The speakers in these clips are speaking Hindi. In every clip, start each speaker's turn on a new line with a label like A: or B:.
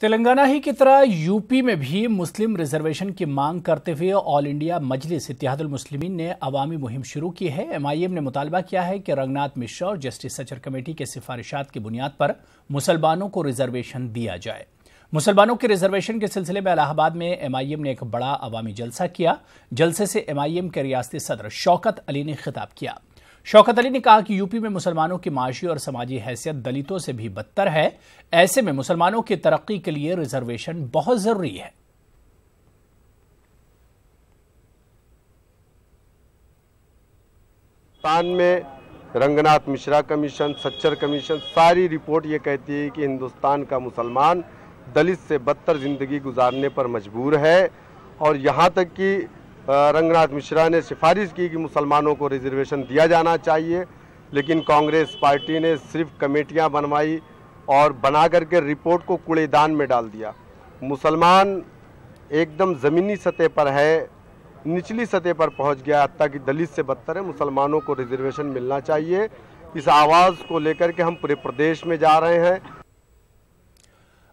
A: तेलंगाना ही की तरह यूपी में भी मुस्लिम रिजर्वेशन की मांग करते हुए ऑल इंडिया मजलिस इत्तेहादुल मुस्लिमीन ने अवामी मुहिम शुरू की है। एमआईएम ने मुतालबा किया है कि रंगनाथ मिश्रा और जस्टिस सचर कमेटी के सिफारिशात की बुनियाद पर मुसलमानों को रिजर्वेशन दिया जाए। मुसलमानों के रिजर्वेशन के सिलसिले में इलाहाबाद में एमआईएम ने एक बड़ा अवामी जलसा किया। जलसे से एमआईएम के रियासती सदर शौकत अली ने खिताब किया। शौकत अली ने कहा कि यूपी में मुसलमानों की माशी और समाजी हैसियत दलितों से भी बदतर है। ऐसे में मुसलमानों की तरक्की के लिए रिजर्वेशन बहुत जरूरी है।
B: हिंदुस्तान में रंगनाथ मिश्रा कमीशन, सच्चर कमीशन, सारी रिपोर्ट ये कहती है कि हिंदुस्तान का मुसलमान दलित से बदतर जिंदगी गुजारने पर मजबूर है। और यहाँ तक कि रंगनाथ मिश्रा ने सिफारिश की कि मुसलमानों को रिजर्वेशन दिया जाना चाहिए, लेकिन कांग्रेस पार्टी ने सिर्फ कमेटियां बनवाई और बना करके रिपोर्ट को कूड़ेदान में डाल दिया। मुसलमान एकदम ज़मीनी सतह पर है, निचली सतह पर पहुंच गया, हत्ता कि दलित से बदतर है। मुसलमानों को रिजर्वेशन मिलना चाहिए। इस आवाज़ को लेकर के हम पूरे प्रदेश में जा रहे हैं।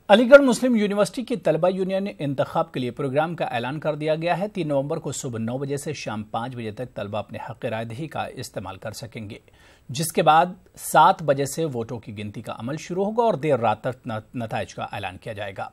A: अलीगढ़ मुस्लिम यूनिवर्सिटी की तलबा यूनियन इंतखाब के लिए प्रोग्राम का ऐलान कर दिया गया है। 3 नवंबर को सुबह 9 बजे से शाम 5 बजे तक तलबा अपने हक़ रायदही का इस्तेमाल कर सकेंगे, जिसके बाद 7 बजे से वोटों की गिनती का अमल शुरू होगा और देर रात तक नताइज का ऐलान किया जाएगा।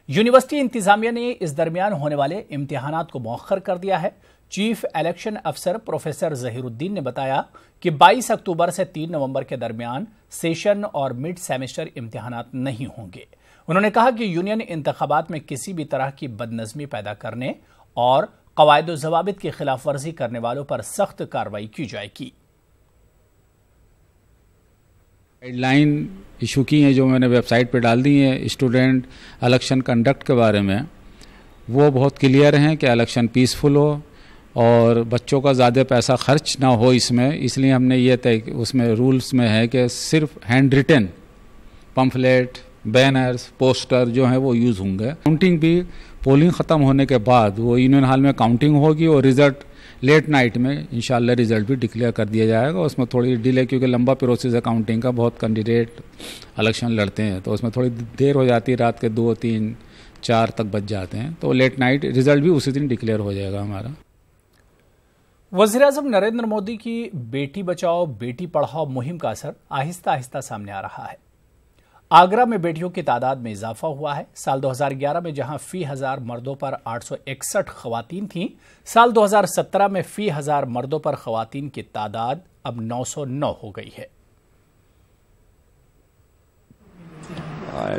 A: यूनिवर्सिटी इंतजामिया ने इस दरमियान होने वाले इम्तिहानात को मौखर कर दिया है। चीफ इलेक्शन अफसर प्रोफेसर जहीरुद्दीन ने बताया कि 22 अक्टूबर से 3 नवंबर के दरमियान सेशन और मिड सेमेस्टर इम्तिहानात नहीं होंगे। उन्होंने कहा कि यूनियन इंतखाबात में किसी भी तरह की बदनज़मी पैदा करने और कवायद ज़वाबित की खिलाफ वर्जी करने वालों पर सख्त कार्रवाई की जाएगी।
C: गाइडलाइन इशू की हैं जो मैंने वेबसाइट पे डाल दी हैं स्टूडेंट इलेक्शन कंडक्ट के बारे में, वो बहुत क्लियर हैं कि इलेक्शन पीसफुल हो और बच्चों का ज़्यादा पैसा खर्च ना हो इसमें। इसलिए हमने ये तय उसमें रूल्स में है कि सिर्फ hand written pamphlet, banners, poster जो हैं वो यूज़ होंगे। काउंटिंग भी पोलिंग ख़त्म होने के बाद वो यूनियन हॉल में काउंटिंग होगी और रिज़ल्ट लेट नाइट में इंशाल्लाह रिज़ल्ट भी डिक्लेयर कर दिया जाएगा। उसमें थोड़ी डिले, क्योंकि लंबा प्रोसेस है काउंटिंग का, बहुत कैंडिडेट इलेक्शन लड़ते हैं तो उसमें थोड़ी देर हो जाती है, रात के 2, 3, 4 तक बज जाते हैं, तो लेट नाइट रिज़ल्ट भी उसी दिन डिक्लेयर हो जाएगा हमारा।
A: वज़ीर-ए-आज़म नरेंद्र मोदी की बेटी बचाओ बेटी पढ़ाओ मुहिम का असर आहिस्ता आहिस्ता सामने आ रहा है। आगरा में बेटियों की तादाद में इजाफा हुआ है। साल 2011 में जहां फी 1000 मर्दों पर 861 खवातीन थीं, साल 2017 में फी 1000 मर्दों पर खवातीन की तादाद अब 909 हो गई है।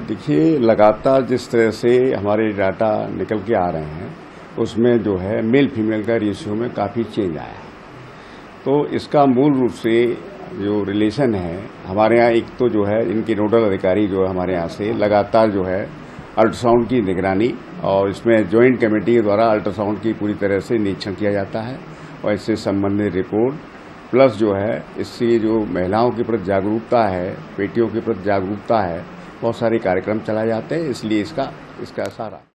D: देखिए, लगातार जिस तरह से हमारे डाटा निकल के आ रहे हैं उसमें जो है मेल फीमेल का रेशियो में काफ़ी चेंज आया है। तो इसका मूल रूप से जो रिलेशन है हमारे यहाँ, एक तो जो है इनके नोडल अधिकारी जो है हमारे यहाँ से लगातार जो है अल्ट्रासाउंड की निगरानी, और इसमें जॉइंट कमेटी के द्वारा अल्ट्रासाउंड की पूरी तरह से निरीक्षण किया जाता है और इससे संबंधित रिपोर्ट प्लस जो है इससे जो महिलाओं के प्रति जागरूकता है, बेटियों के प्रति जागरूकता है, बहुत सारे कार्यक्रम चलाए जाते हैं। इसलिए इसका सारा